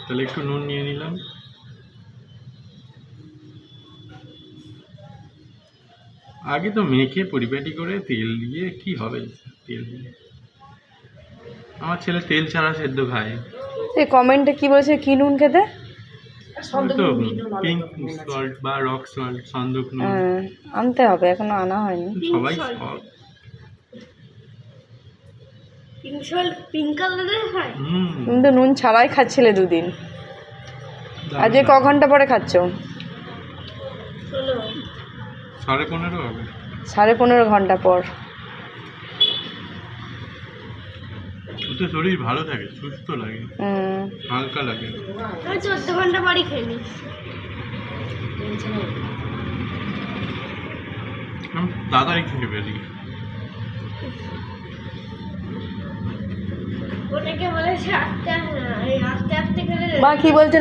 তাহলে একটু নুন নিয়ে নিলাম। আগে তো মেখে পরিপাটি করে তেল দিয়ে কি হবে, তেল দিয়ে আমার ছেলে তেল ছাড়া সেদ্ধ খায়। এই কমেন্টে কি বলেছে কি নুন খেতে? তো পিঙ্ক সল্ট বা রক সল্ট, সন্দক নুন। আনতে হবে, এখনো আনা হয়নি। সবাই তুমি তো নুন ছাড়াই খাচ্ছিলে দুদিন, আজকে ক ঘন্টা পরে খাচ্ছ? 15:30 হবে। 15.5 ঘন্টা পর। ওতে শরীর ভালো থাকে, সুস্থ লাগে, হালকা লাগে। 14 ঘন্টা পরই খেয়ে নিস। আমি তাড়াতাড়ি খেয়ে ফেলি। অনেকে বলে আস্তে আস্তে খেলে মা কি বলছে